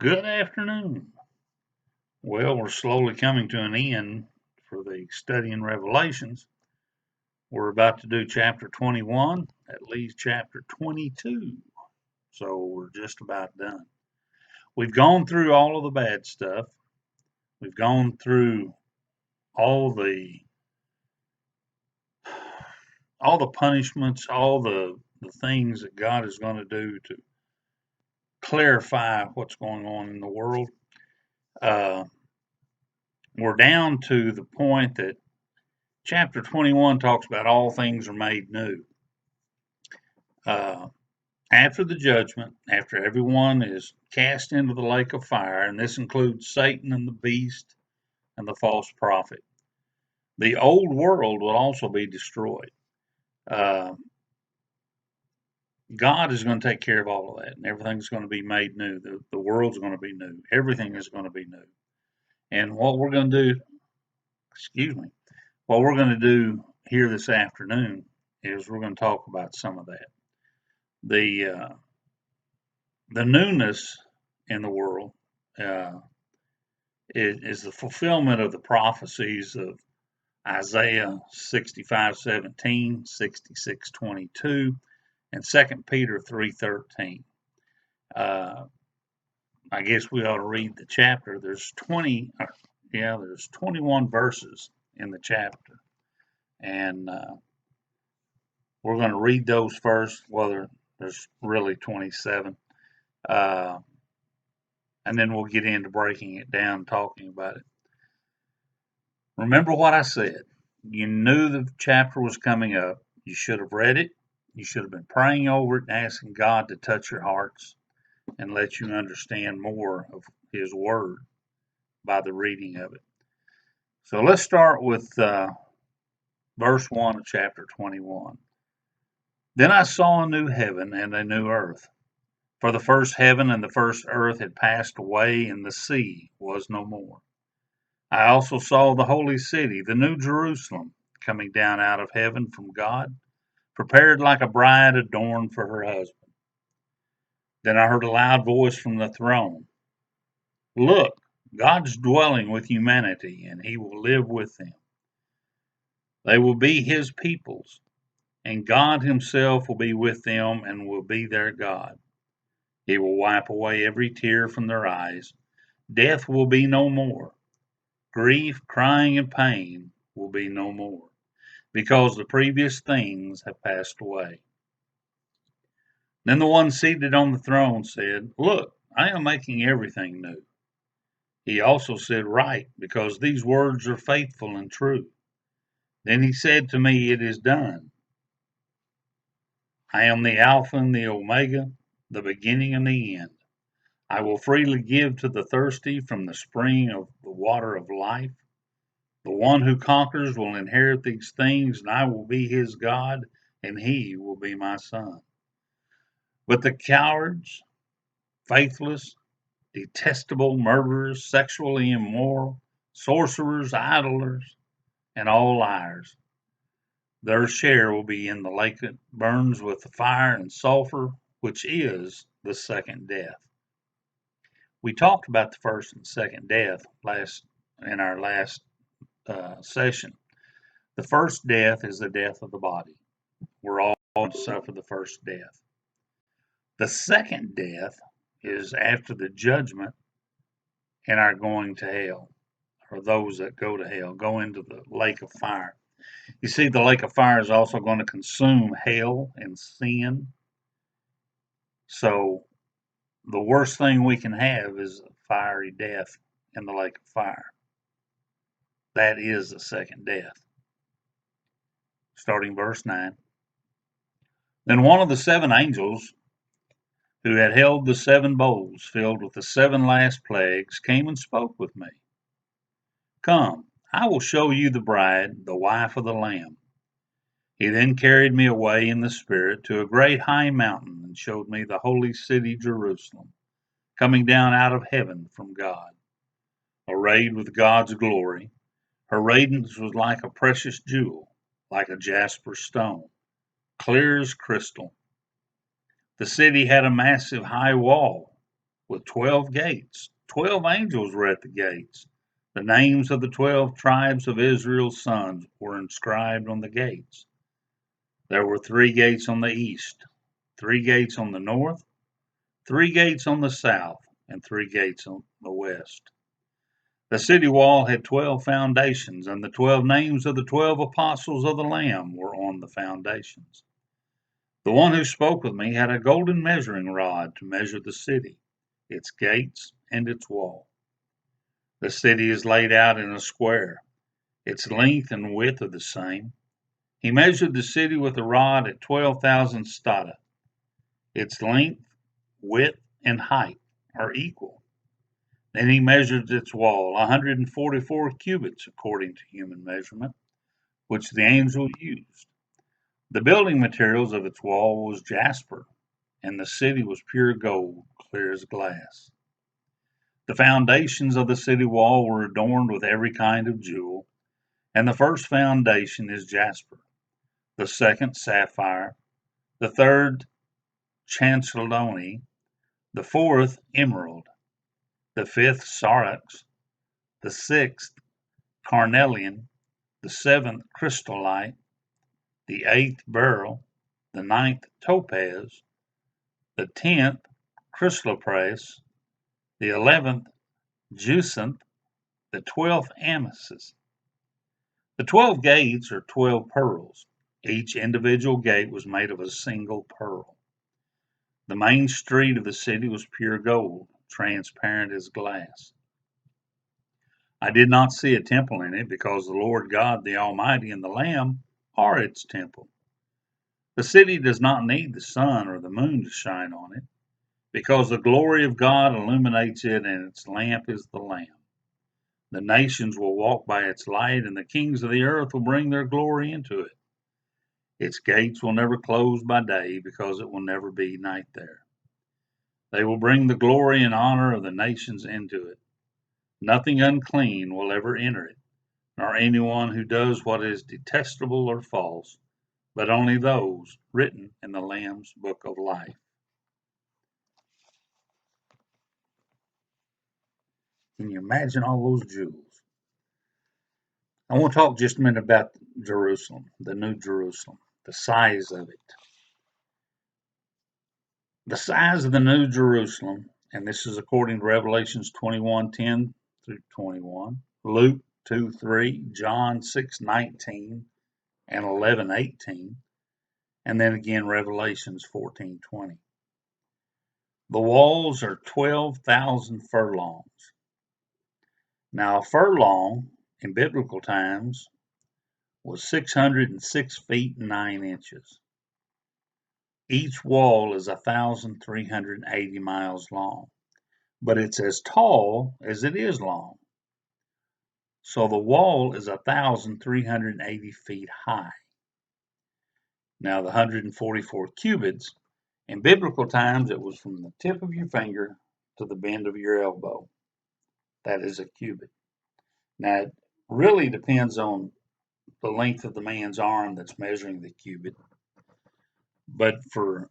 Good afternoon. Well, we're slowly coming to an end for the study in Revelations. We're about to do chapter 21, that leaves chapter 22. So we're just about done. We've gone through all of the bad stuff. We've gone through all the punishments, all the things that God is going to do to clarify what's going on in the world. We're down to the point that chapter 21 talks about all things are made new. After the judgment, after everyone is cast into the lake of fire, and this includes Satan and the beast and the false prophet, the old world will also be destroyed. God is going to take care of all of that, and everything's going to be made new. The world's going to be new. Everything is going to be new. And what we're going to do, what we're going to do here this afternoon is we're going to talk about some of that. The newness in the world is the fulfillment of the prophecies of Isaiah 65:17, 66:22, and 2 Peter 3:13. I guess we ought to read the chapter. There's 21 verses in the chapter, and we're going to read those first. Well, there's really 27. And then we'll get into breaking it down, talking about it. Remember what I said. You knew the chapter was coming up. You should have read it. You should have been praying over it and asking God to touch your hearts and let you understand more of His Word by the reading of it. So let's start with verse 1 of chapter 21. Then I saw a new heaven and a new earth. For the first heaven and the first earth had passed away, and the sea was no more. I also saw the holy city, the new Jerusalem, coming down out of heaven from God, prepared like a bride adorned for her husband. Then I heard a loud voice from the throne. Look, God's dwelling with humanity, and He will live with them. They will be His peoples, and God Himself will be with them and will be their God. He will wipe away every tear from their eyes. Death will be no more. Grief, crying, and pain will be no more, because the previous things have passed away. Then the one seated on the throne said, Look, I am making everything new. He also said, Write, because these words are faithful and true. Then he said to me, It is done. I am the Alpha and the Omega, the beginning and the end. I will freely give to the thirsty from the spring of the water of life. The one who conquers will inherit these things, and I will be his God, and he will be my son. But the cowards, faithless, detestable, murderers, sexually immoral, sorcerers, idlers, and all liars, their share will be in the lake that burns with fire and sulfur, which is the second death. We talked about the first and second death in our last session. The first death is the death of the body. We're all going to suffer the first death. The second death is after the judgment and our going to hell, or those that go to hell, go into the lake of fire. You see, the lake of fire is also going to consume hell and sin. So the worst thing we can have is a fiery death in the lake of fire. That is the second death. Starting verse 9. Then one of the seven angels who had held the seven bowls filled with the seven last plagues came and spoke with me. Come, I will show you the bride, the wife of the Lamb. He then carried me away in the Spirit to a great high mountain and showed me the holy city Jerusalem, coming down out of heaven from God, arrayed with God's glory. Her radiance was like a precious jewel, like a jasper stone, clear as crystal. The city had a massive high wall with 12 gates. 12 angels were at the gates. The names of the 12 tribes of Israel's sons were inscribed on the gates. There were 3 gates on the east, 3 gates on the north, 3 gates on the south, and 3 gates on the west. The city wall had 12 foundations, and the 12 names of the 12 apostles of the Lamb were on the foundations. The one who spoke with me had a golden measuring rod to measure the city, its gates, and its wall. The city is laid out in a square. Its length and width are the same. He measured the city with a rod at 12,000 stadia. Its length, width, and height are equal. Then he measured its wall, 144 cubits according to human measurement, which the angel used. The building materials of its wall was jasper, and the city was pure gold, clear as glass. The foundations of the city wall were adorned with every kind of jewel, and the first foundation is jasper, the second sapphire, the third chalcedony, the fourth emerald, the fifth sarix, the sixth carnelian, the seventh chrysolite, the eighth beryl, the ninth topaz, the 10th chrysoprase, the 11th jacinth, the 12th amethyst. The 12 gates are 12 pearls. Each individual gate was made of a single pearl. The main street of the city was pure gold, transparent as glass. I did not see a temple in it because the Lord God, the Almighty, and the Lamb are its temple. The city does not need the sun or the moon to shine on it, because the glory of God illuminates it, and its lamp is the Lamb. The nations will walk by its light, and the kings of the earth will bring their glory into it. Its gates will never close by day, because it will never be night there. They will bring the glory and honor of the nations into it. Nothing unclean will ever enter it, nor anyone who does what is detestable or false, but only those written in the Lamb's book of life. Can you imagine all those jewels? I want to talk just a minute about Jerusalem, the New Jerusalem, the size of it. The size of the New Jerusalem, and this is according to Revelations 21:10 through 21, Luke 2:3, John 6:19, and 11:18, and then again Revelations 14:20. The walls are 12,000 furlongs. Now, a furlong in biblical times was 606 feet 9 inches. Each wall is 1,380 miles long, but it's as tall as it is long. So the wall is 1,380 feet high. Now, the 144 cubits, in biblical times, it was from the tip of your finger to the bend of your elbow. That is a cubit. Now, it really depends on the length of the man's arm that's measuring the cubit. But for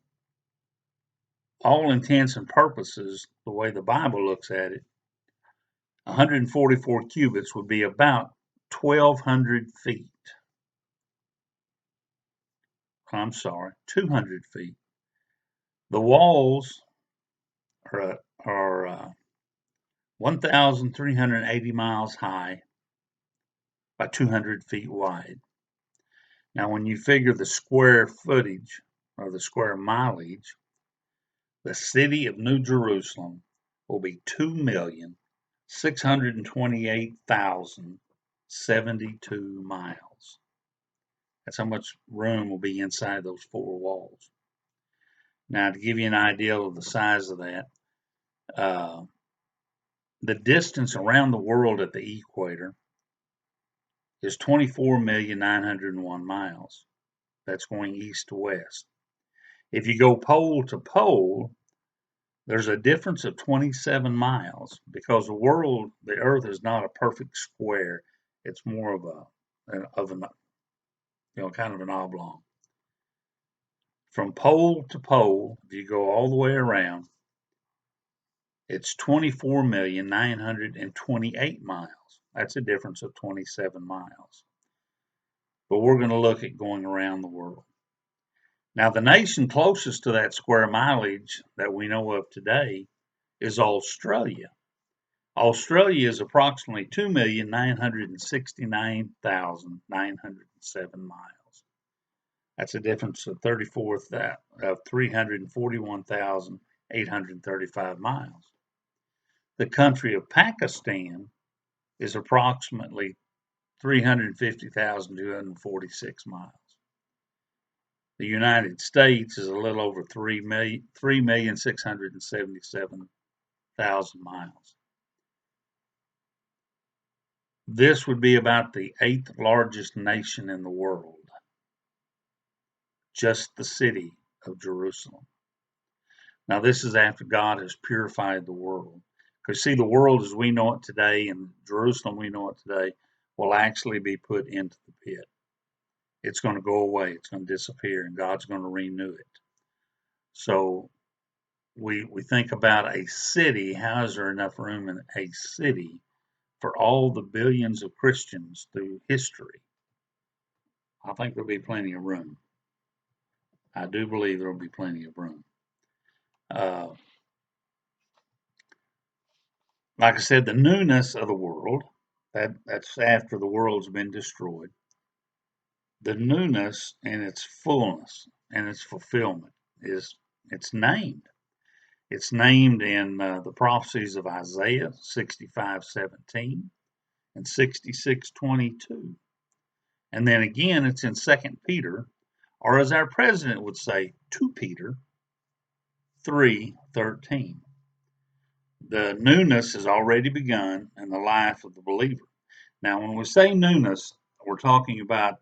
all intents and purposes, the way the Bible looks at it, 144 cubits would be about 1,200 feet. I'm sorry, 200 feet. The walls are 1,380 miles high by 200 feet wide. Now, when you figure the square footage or the square mileage, the city of New Jerusalem will be 2,628,072 miles. That's how much room will be inside those 4 walls. Now, to give you an idea of the size of that, the distance around the world at the equator is 24,901 miles. That's going east to west. If you go pole to pole, there's a difference of 27 miles because the Earth is not a perfect square. It's more of an kind of an oblong. From pole to pole, if you go all the way around, It's 24,928 miles. That's a difference of 27 miles. But we're going to look at going around the world. Now, the nation closest to that square mileage that we know of today is Australia. Australia is approximately 2,969,907 miles. That's a difference of 341,835 miles. The country of Pakistan is approximately 350,246 miles. The United States is a little over 3,677,000 miles. This would be about the 8th largest nation in the world, just the city of Jerusalem. Now, this is after God has purified the world. Because, see, the world as we know it today and Jerusalem we know it today will actually be put into the pit. It's going to go away. It's going to disappear, and God's going to renew it. So we think about a city. How is there enough room in a city for all the billions of Christians through history? I think there'll be plenty of room. I do believe there'll be plenty of room. Like I said, the newness of the world, that's after the world's been destroyed. The newness and its fullness and its fulfillment it's named. It's named in the prophecies of Isaiah 65:17 and 66:22. And then again, it's in 2 Peter, or as our president would say, 2 Peter 3:13. The newness has already begun in the life of the believer. Now, when we say newness, we're talking about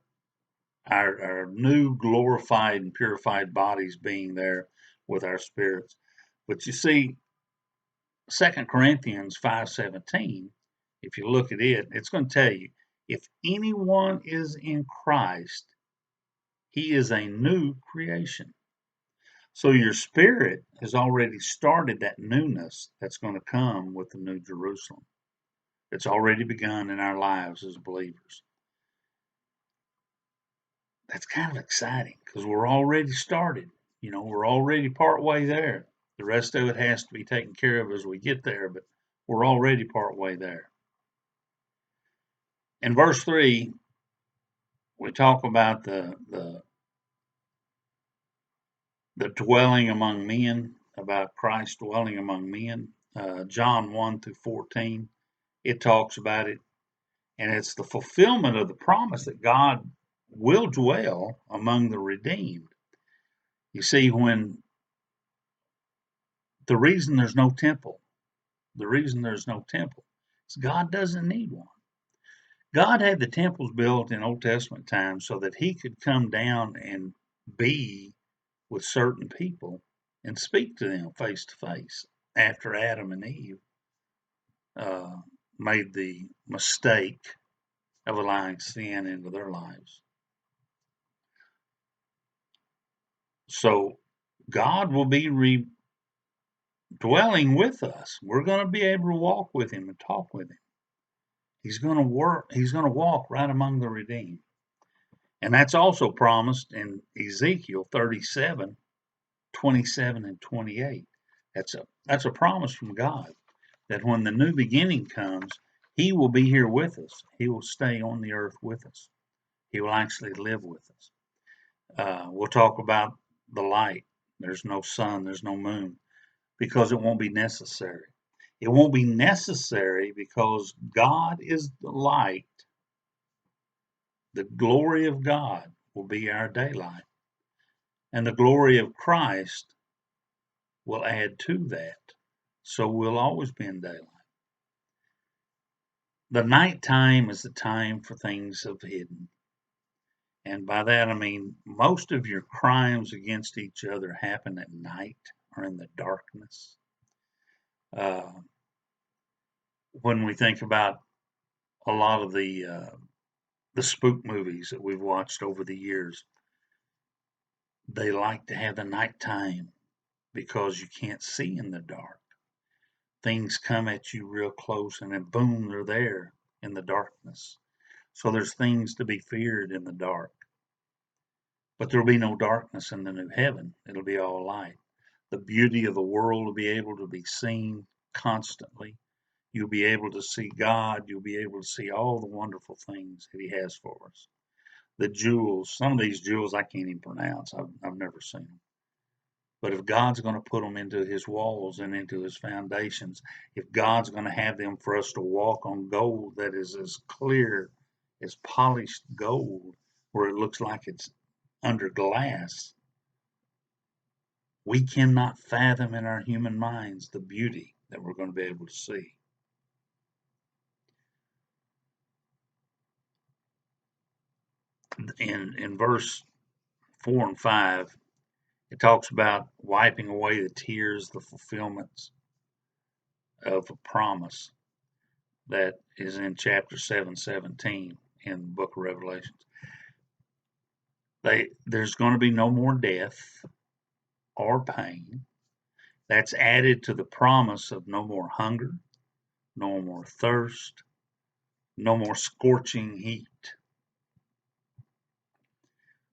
our new glorified and purified bodies being there with our spirits. But you see, 2 Corinthians 5:17, if you look at it, it's going to tell you, if anyone is in Christ, he is a new creation. So your spirit has already started that newness that's going to come with the New Jerusalem. It's already begun in our lives as believers. That's kind of exciting because we're already started. We're already part way there. The rest of it has to be taken care of as we get there, but we're already part way there. In verse 3, we talk about the dwelling among men, about Christ dwelling among men. John 1-14, it talks about it, and it's the fulfillment of the promise that God will dwell among the redeemed. You see, when the reason there's no temple is God doesn't need one. God had the temples built in Old Testament times so that he could come down and be with certain people and speak to them face to face after Adam and Eve made the mistake of allowing sin into their lives. So God will be dwelling with us. We're going to be able to walk with him and talk with him. He's going to work. He's going to walk right among the redeemed. And that's also promised in Ezekiel 37:27 and 28. That's a promise from God that when the new beginning comes, he will be here with us. He will stay on the earth with us. He will actually live with us. We'll talk about the light. There's no sun, there's no moon, because it won't be necessary. It won't be necessary because God is the light. The glory of God will be our daylight. And the glory of Christ will add to that. So we'll always be in daylight. The nighttime is the time for things of hidden. And by that I mean most of your crimes against each other happen at night or in the darkness. When we think about a lot of the spook movies that we've watched over the years, they like to have the nighttime because you can't see in the dark. things come at you real close and then boom, they're there in the darkness. So there's things to be feared in the dark. But there'll be no darkness in the new heaven. It'll be all light. The beauty of the world will be able to be seen constantly. You'll be able to see God. You'll be able to see all the wonderful things that He has for us. The jewels, some of these jewels I can't even pronounce. I've never seen them. But if God's going to put them into His walls and into His foundations, if God's going to have them for us to walk on gold that is as clear as polished gold, where it looks like it's under glass, we cannot fathom in our human minds the beauty that we're going to be able to see. In verse 4 and 5, it talks about wiping away the tears, the fulfillments of a promise that is in chapter 7:17 in the book of Revelations. There's going to be no more death or pain. That's added to the promise of no more hunger, no more thirst, no more scorching heat.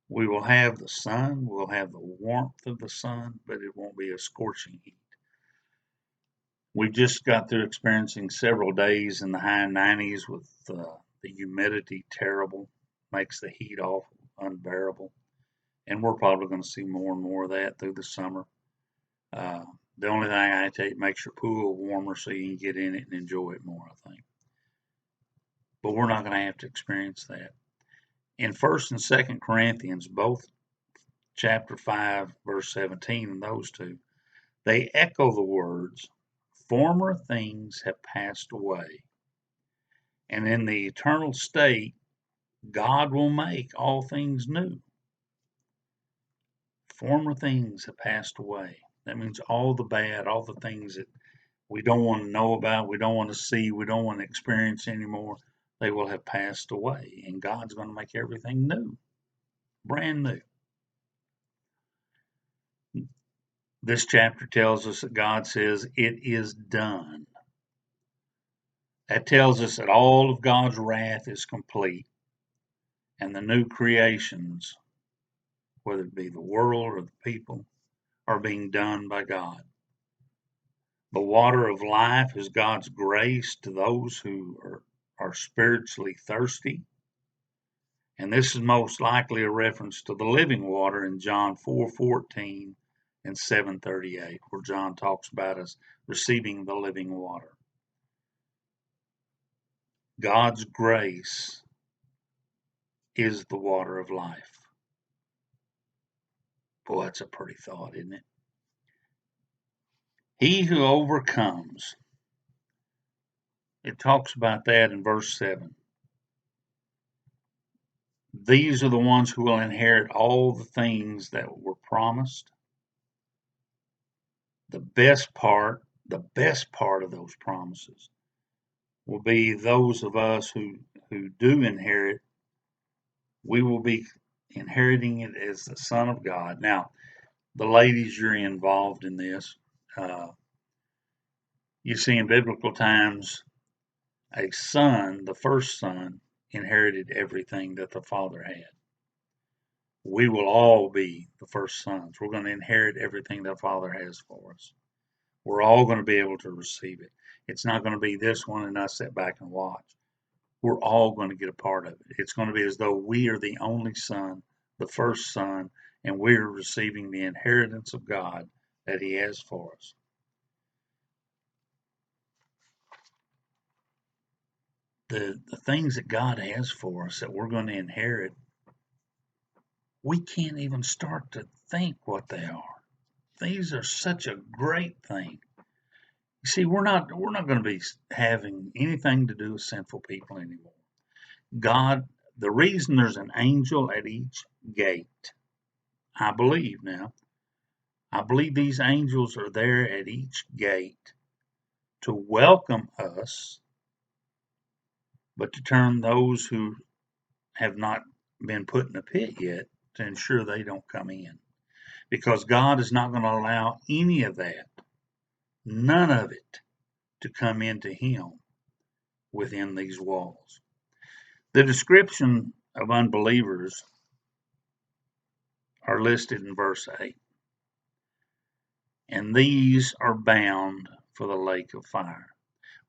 We will have the sun, we'll have the warmth of the sun, but it won't be a scorching heat. We just got through experiencing several days in the high 90s with the humidity terrible, makes the heat awful, unbearable. And we're probably going to see more and more of that through the summer. The only thing I take makes your pool warmer so you can get in it and enjoy it more, I think. But we're not going to have to experience that. In 1st and 2nd Corinthians, both chapter 5, verse 17, and those two, they echo the words, former things have passed away. And in the eternal state, God will make all things new. Former things have passed away. That means all the bad, all the things that we don't want to know about, we don't want to see, we don't want to experience anymore, they will have passed away. And God's going to make everything new, brand new. This chapter tells us that God says it is done. That tells us that all of God's wrath is complete and the new creations, whether it be the world or the people, are being done by God. The water of life is God's grace to those who are spiritually thirsty. And this is most likely a reference to the living water in John 4:14 and 7:38, where John talks about us receiving the living water. God's grace is the water of life. Boy, that's a pretty thought, isn't it? He who overcomes, it talks about that in verse 7. These are the ones who will inherit all the things that were promised. The best part of those promises will be those of us who do inherit. We will be inheriting it as the Son of God. Now, the ladies, you're involved in this. You see, in biblical times, a son, the first son, inherited everything that the father had. We will all be the first sons. We're going to inherit everything that Father has for us. We're all going to be able to receive it. It's not going to be this one and us sit back and watch. We're all going to get a part of it. It's going to be as though we are the only son, the first son, and we're receiving the inheritance of God that He has for us. The things that God has for us that we're going to inherit, we can't even start to think what they are. These are such a great thing. You see, we're not going to be having anything to do with sinful people anymore. God, the reason there's an angel at each gate, I believe these angels are there at each gate to welcome us, but to turn those who have not been put in the pit yet to ensure they don't come in. Because God is not going to allow any of that, none of it, to come into him within these walls. The description of unbelievers are listed in verse 8. And these are bound for the lake of fire.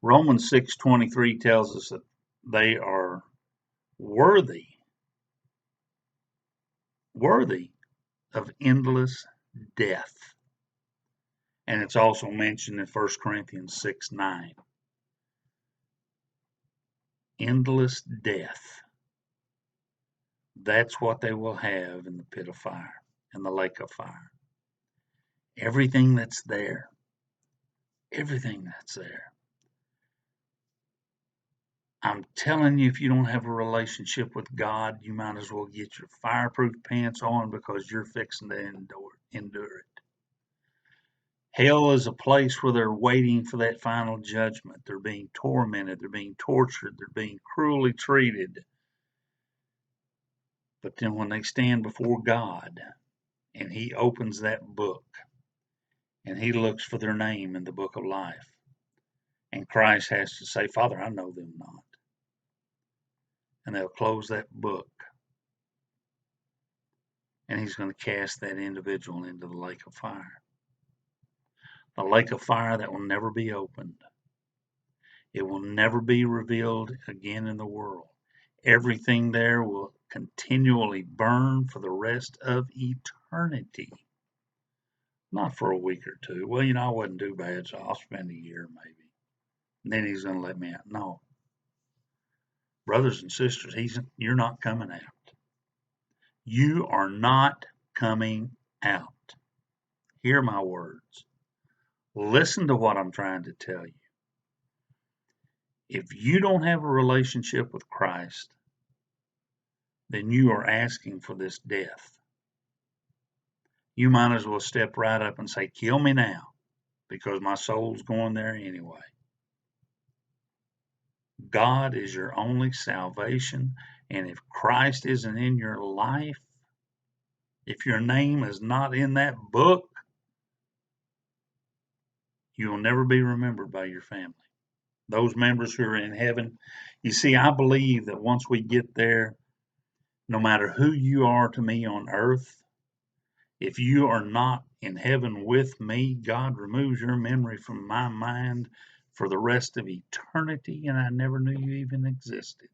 Romans 6:23 tells us that they are worthy of endless death. And it's also mentioned in 1 Corinthians 6:9. Endless death. That's what they will have in the pit of fire, in the lake of fire. Everything that's there. I'm telling you, if you don't have a relationship with God, you might as well get your fireproof pants on, because you're fixing to endure it. Hell is a place where they're waiting for that final judgment. They're being tormented. They're being tortured. They're being cruelly treated. But then when they stand before God and he opens that book and he looks for their name in the book of life, and Christ has to say, Father, I know them not. And they'll close that book, and he's going to cast that individual into the lake of fire. The lake of fire that will never be opened. It will never be revealed again in the world. Everything there will continually burn for the rest of eternity. Not for a week or two. Well, I wasn't too bad, so I'll spend a year maybe. And then he's going to let me out. No. Brothers and sisters, you're not coming out. You are not coming out. Hear my words. Listen to what I'm trying to tell you. If you don't have a relationship with Christ, then you are asking for this death. You might as well step right up and say, kill me now, because my soul's going there anyway. God is your only salvation, and if Christ isn't in your life, if your name is not in that book, you will never be remembered by your family. Those members who are in heaven, you see, I believe that once we get there, no matter who you are to me on earth, if you are not in heaven with me, God removes your memory from my mind for the rest of eternity, and I never knew you even existed.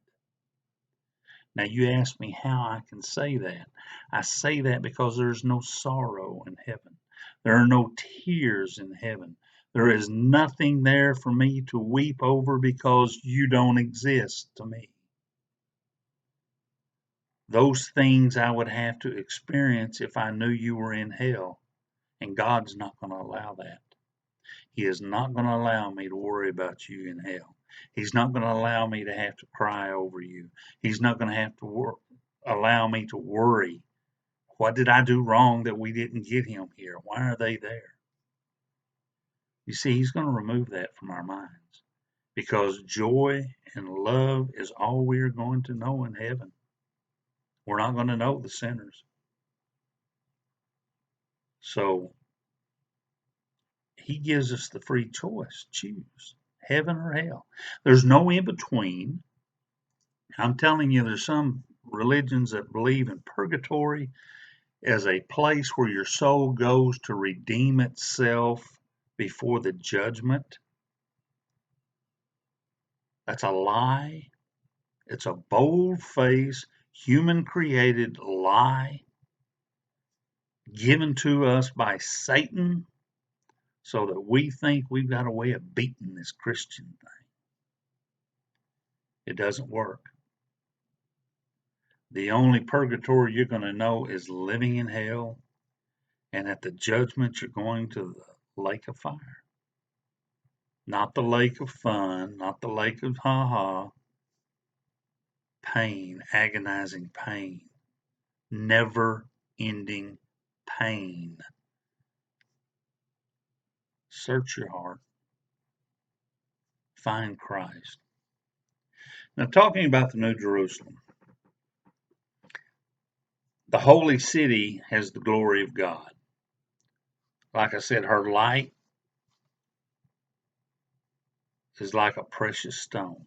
Now, you ask me how I can say that. I say that because there's no sorrow in heaven. There are no tears in heaven. There is nothing there for me to weep over, because you don't exist to me. Those things I would have to experience if I knew you were in hell, and God's not going to allow that. He is not going to allow me to worry about you in hell. He's not going to allow me to have to cry over you. He's not going to have to allow me to worry. What did I do wrong that we didn't get him here? Why are they there? You see, he's going to remove that from our minds, because joy and love is all we are going to know in heaven. We're not going to know the sinners. So he gives us the free choice. Choose heaven or hell. There's no in between. I'm telling you, there's some religions that believe in purgatory as a place where your soul goes to redeem itself before the judgment. That's a lie. It's a bold-faced, human-created lie given to us by Satan so that we think we've got a way of beating this Christian thing. It doesn't work. The only purgatory you're going to know is living in hell, and at the judgment you're going to the lake of fire. Not the lake of fun, not the lake of ha-ha. Pain, agonizing pain, never-ending pain. Search your heart. Find Christ. Now, talking about the New Jerusalem, the holy city has the glory of God. Like I said, her light is like a precious stone.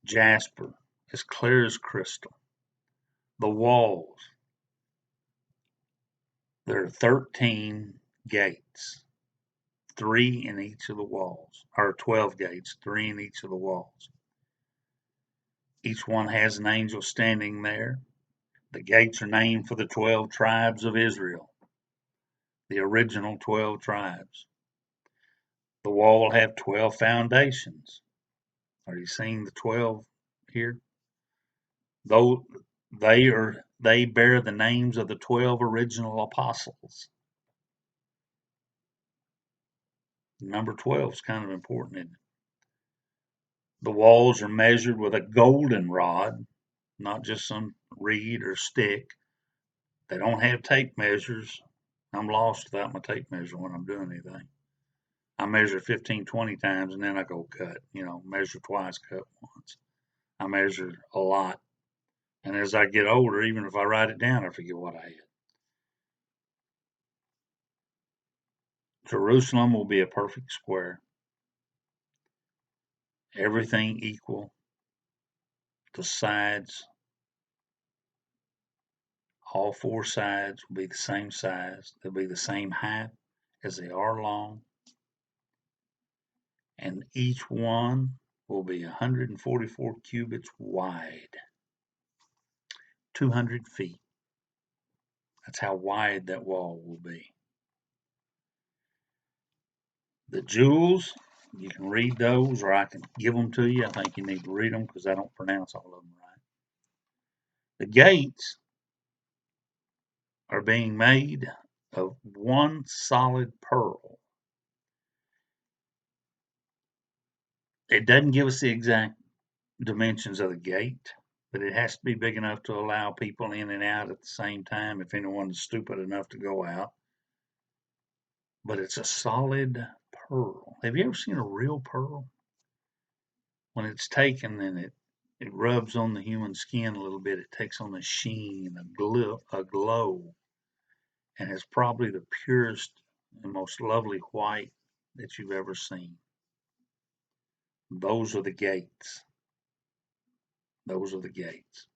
Jasper, as clear as crystal. The walls, there are 13 gates, 3 in each of the walls, or 12 gates, 3 in each of the walls. Each one has an angel standing there. The gates are named for the 12 tribes of Israel, the original 12 tribes. The wall will have 12 foundations. Are you seeing the 12 here? Though they bear the names of the 12 original apostles. Number 12 is kind of important, isn't it? The walls are measured with a golden rod, not just some reed or stick. They don't have tape measures. I'm lost without my tape measure when I'm doing anything. I measure 15, 20 times and then I go cut, measure twice, cut once. I measure a lot. And as I get older, even if I write it down, I forget what I had. Jerusalem will be a perfect square. Everything equal. The sides, all 4 sides will be the same size. They'll be the same height as they are long. And each one will be 144 cubits wide, 200 feet. That's how wide that wall will be. The jewels, you can read those or I can give them to you. I think you need to read them because I don't pronounce all of them right. The gates are being made of one solid pearl. It doesn't give us the exact dimensions of the gate, but it has to be big enough to allow people in and out at the same time if anyone's stupid enough to go out. But it's a solid pearl. Have you ever seen a real pearl? When it's taken and it rubs on the human skin a little bit, it takes on a sheen, a glow, and it's probably the purest and most lovely white that you've ever seen. Those are the gates. Those are the gates.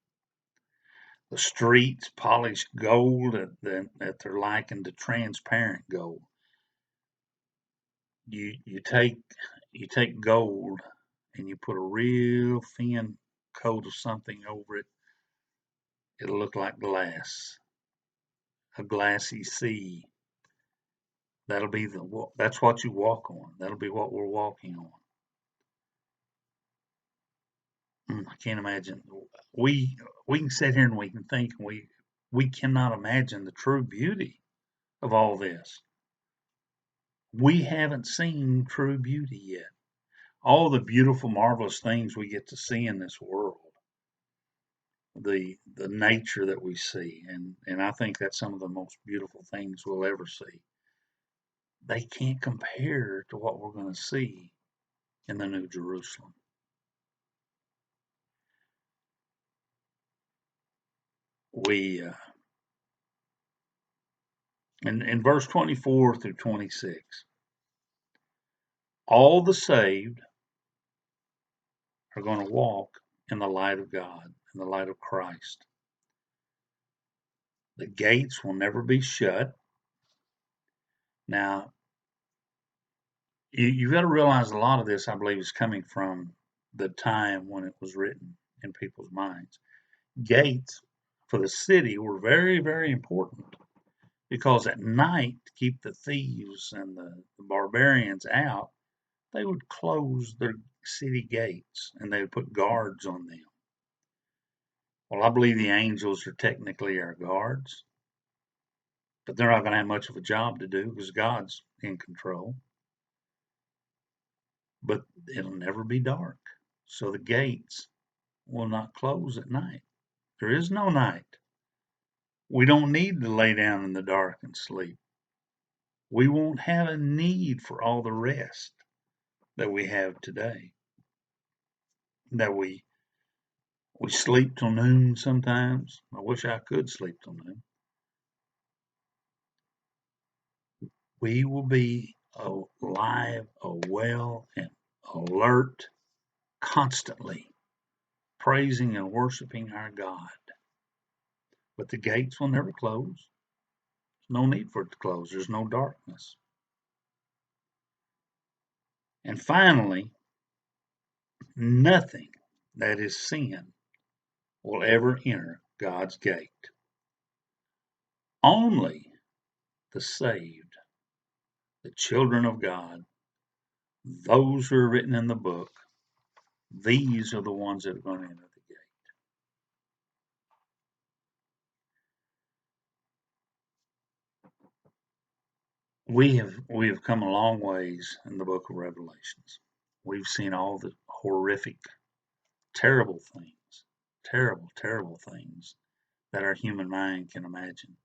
The streets, polished gold that they're likened to transparent gold. You take gold and you put a real thin coat of something over it. It'll look like glass, a glassy sea. That's what you walk on. That'll be what we're walking on. I can't imagine. We can sit here and we can think, and we cannot imagine the true beauty of all this. We haven't seen true beauty yet. All the beautiful, marvelous things we get to see in this world, the nature that we see, and I think that's some of the most beautiful things we'll ever see. They can't compare to what we're going to see in the New Jerusalem. We in verse 24 through 26, all the saved are going to walk in the light of God, in the light of Christ. The gates will never be shut. Now, you've got to realize a lot of this, I believe, is coming from the time when it was written in people's minds. Gates for the city were very, very important because at night, to keep the thieves and the barbarians out, they would close their city gates and they would put guards on them. Well, I believe the angels are technically our guards, but they're not going to have much of a job to do because God's in control. But it'll never be dark. So the gates will not close at night. There is no night. We don't need to lay down in the dark and sleep. We won't have a need for all the rest that we have today. That we sleep till noon sometimes. I wish I could sleep till noon. We will be a alive, well, and alert, constantly praising and worshiping our God. But the gates will never close. There's no need for it to close. There's no darkness. And finally, nothing that is sin will ever enter God's gate. Only the saved, the children of God, those who are written in the book, these are the ones that are going to enter the gate. We have come a long ways in the book of Revelations. We've seen all the horrific, terrible things, terrible things that our human mind can imagine.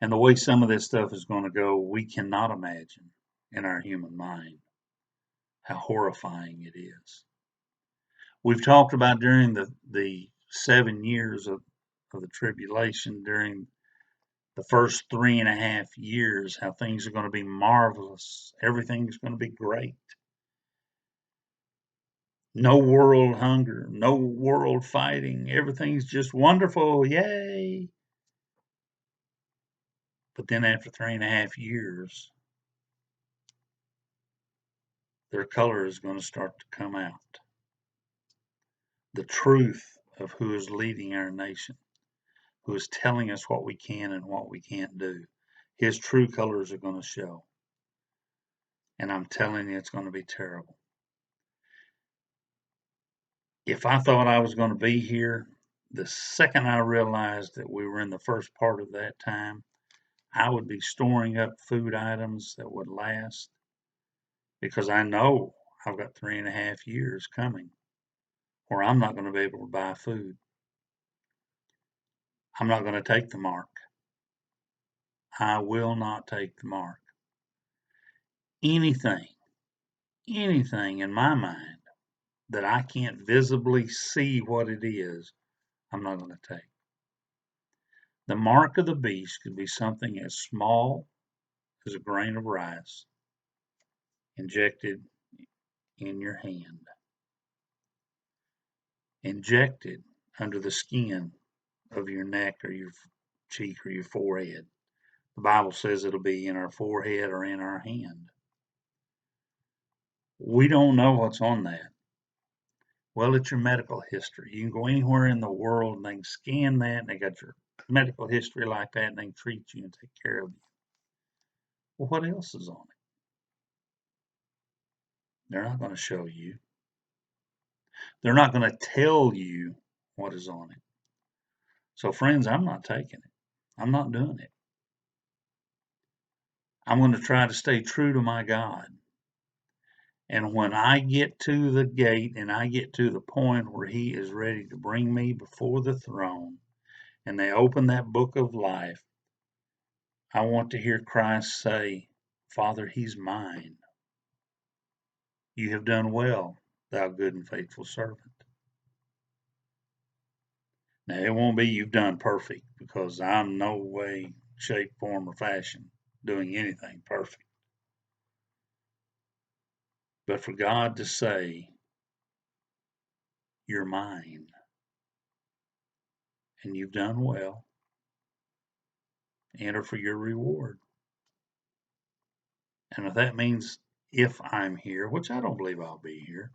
And the way some of this stuff is going to go, we cannot imagine in our human mind how horrifying it is. We've talked about during the 7 years of the tribulation, during the first 3.5 years, how things are going to be marvelous. Everything's going to be great. No world hunger, no world fighting. Everything's just wonderful. Yay. But then after 3.5 years, their color is going to start to come out. The truth of who is leading our nation, who is telling us what we can and what we can't do. His true colors are going to show. And I'm telling you, it's going to be terrible. If I thought I was going to be here, the second I realized that we were in the first part of that time, I would be storing up food items that would last, because I know I've got 3.5 years coming where I'm not going to be able to buy food. I'm not going to take the mark. I will not take the mark. Anything in my mind that I can't visibly see what it is, I'm not going to take. The mark of the beast could be something as small as a grain of rice injected in your hand, injected under the skin of your neck or your cheek or your forehead. The Bible says it'll be in our forehead or in our hand. We don't know what's on that. Well, it's your medical history. You can go anywhere in the world and they can scan that and they got your medical history like that and they can treat you and take care of you. Well, what else is on it? They're not going to show you. They're not going to tell you what is on it. So, friends, I'm not taking it. I'm not doing it. I'm going to try to stay true to my God. And when I get to the gate and I get to the point where He is ready to bring me before the throne and they open that book of life, I want to hear Christ say, Father, He's mine. You have done well, thou good and faithful servant. Now, it won't be you've done perfect, because I'm no way, shape, form, or fashion doing anything perfect. But for God to say, you're mine, and you've done well, enter for your reward. And if that means if I'm here, which I don't believe I'll be here,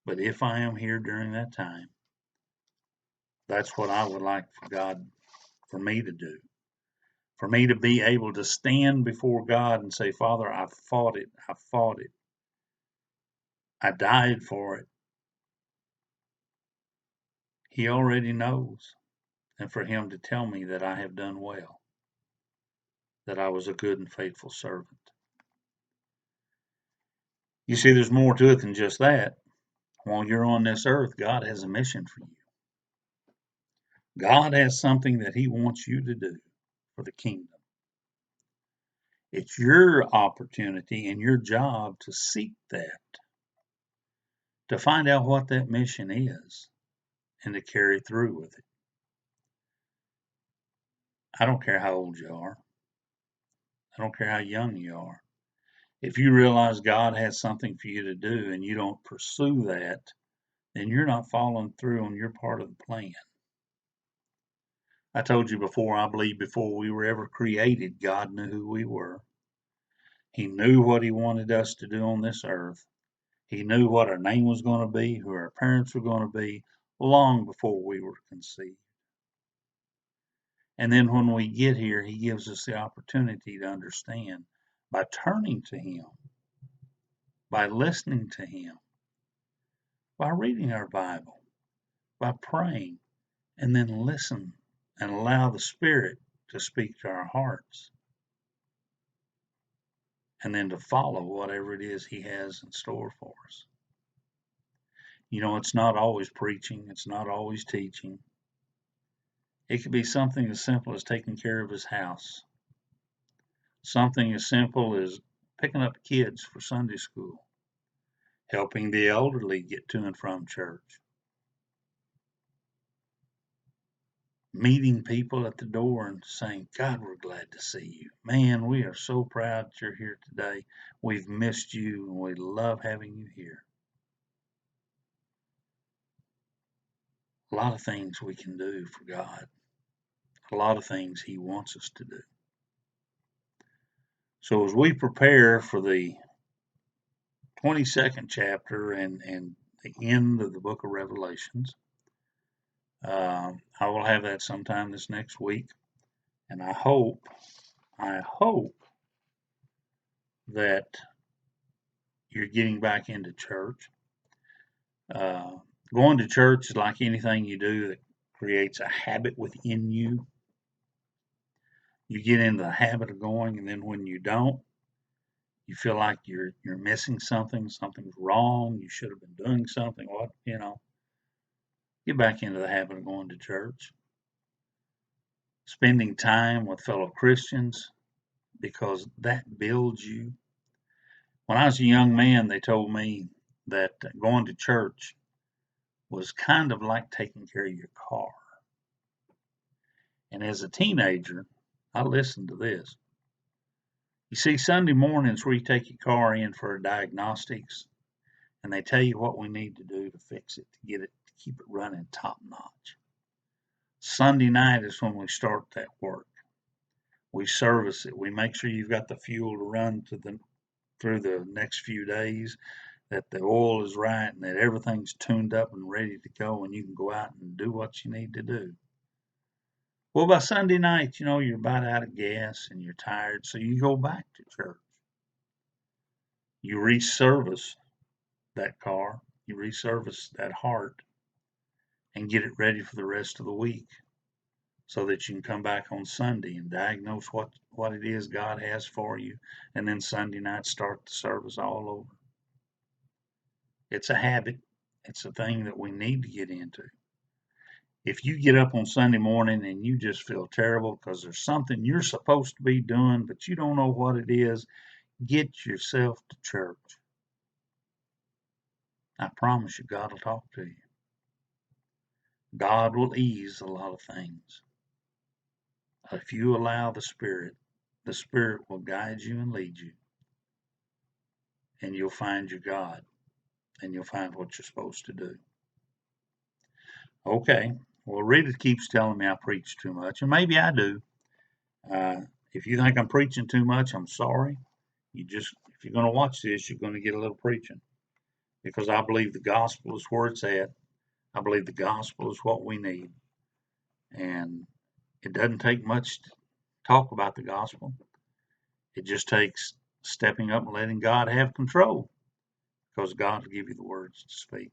but if I am here during that time, that's what I would like for God, for me to do. For me to be able to stand before God and say, Father, I fought it. I fought it. I died for it. He already knows. And for Him to tell me that I have done well, that I was a good and faithful servant. You see, there's more to it than just that. While you're on this earth, God has a mission for you. God has something that He wants you to do for the kingdom. It's your opportunity and your job to seek that, to find out what that mission is, and to carry through with it. I don't care how old you are. I don't care how young you are. If you realize God has something for you to do and you don't pursue that, then you're not following through on your part of the plan. I told you before, I believe before we were ever created, God knew who we were. He knew what He wanted us to do on this earth. He knew what our name was going to be, who our parents were going to be, long before we were conceived. And then when we get here, He gives us the opportunity to understand by turning to Him, by listening to Him, by reading our Bible, by praying, and then listen and allow the Spirit to speak to our hearts, and then to follow whatever it is He has in store for us. You know, it's not always preaching, it's not always teaching. It could be something as simple as taking care of His house, something as simple as picking up kids for Sunday school, helping the elderly get to and from church, meeting people at the door and saying, God, we're glad to see you. Man, we are so proud that you're here today. We've missed you and we love having you here. A lot of things we can do for God, a lot of things He wants us to do. So as we prepare for the 22nd chapter and the end of the book of Revelations, I will have that sometime this next week. And I hope that you're getting back into church. Going to church is like anything you do that creates a habit within you. You get into the habit of going, and then when you don't, you feel like you're missing something, something's wrong, you should have been doing something. Get back into the habit of going to church, spending time with fellow Christians, because that builds you. When I was a young man, they told me that going to church was kind of like taking care of your car. And as a teenager, I listened to this. You see, Sunday mornings where you take your car in for diagnostics, and they tell you what we need to do to fix it, to get it, to keep it running top notch. Sunday night is when we start that work. We service it. We make sure you've got the fuel to run through the next few days, that the oil is right, and that everything's tuned up and ready to go, and you can go out and do what you need to do. Well, by Sunday night, you're about out of gas and you're tired, so you go back to church. You reservice that car, you reservice that heart, and get it ready for the rest of the week so that you can come back on Sunday and diagnose what it is God has for you, and then Sunday night start the service all over. It's a habit. It's a thing that we need to get into. If you get up on Sunday morning and you just feel terrible because there's something you're supposed to be doing, but you don't know what it is, get yourself to church. I promise you, God will talk to you. God will ease a lot of things. If you allow the Spirit will guide you and lead you. And you'll find your God. And you'll find what you're supposed to do. Okay. Well, Rita keeps telling me I preach too much. And maybe I do. If you think I'm preaching too much, I'm sorry. If you're going to watch this, you're going to get a little preaching. Because I believe the gospel is where it's at. I believe the gospel is what we need. And it doesn't take much to talk about the gospel. It just takes stepping up and letting God have control, because God will give you the words to speak.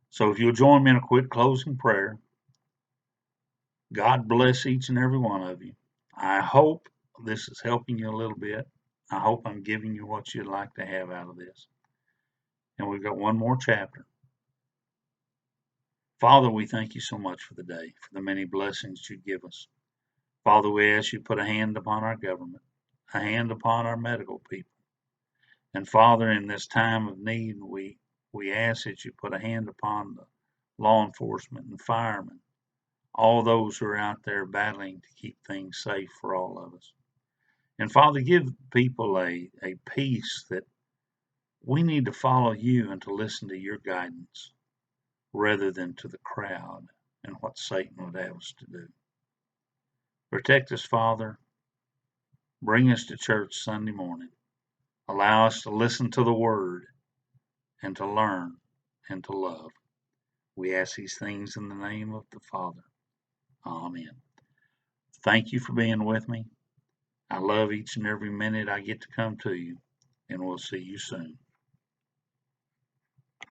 So if you'll join me in a quick closing prayer. God bless each and every one of you. I hope this is helping you a little bit. I hope I'm giving you what you'd like to have out of this. And we've got one more chapter. Father, we thank you so much for the day, for the many blessings you give us. Father, we ask you to put a hand upon our government, a hand upon our medical people. And Father, in this time of need, we ask that you put a hand upon the law enforcement and firemen, all those who are out there battling to keep things safe for all of us. And Father, give people a peace that we need to follow you and to listen to your guidance rather than to the crowd and what Satan would have us to do. Protect us, Father. Bring us to church Sunday morning. Allow us to listen to the word and to learn and to love. We ask these things in the name of the Father. Amen. Thank you for being with me. I love each and every minute I get to come to you, and we'll see you soon.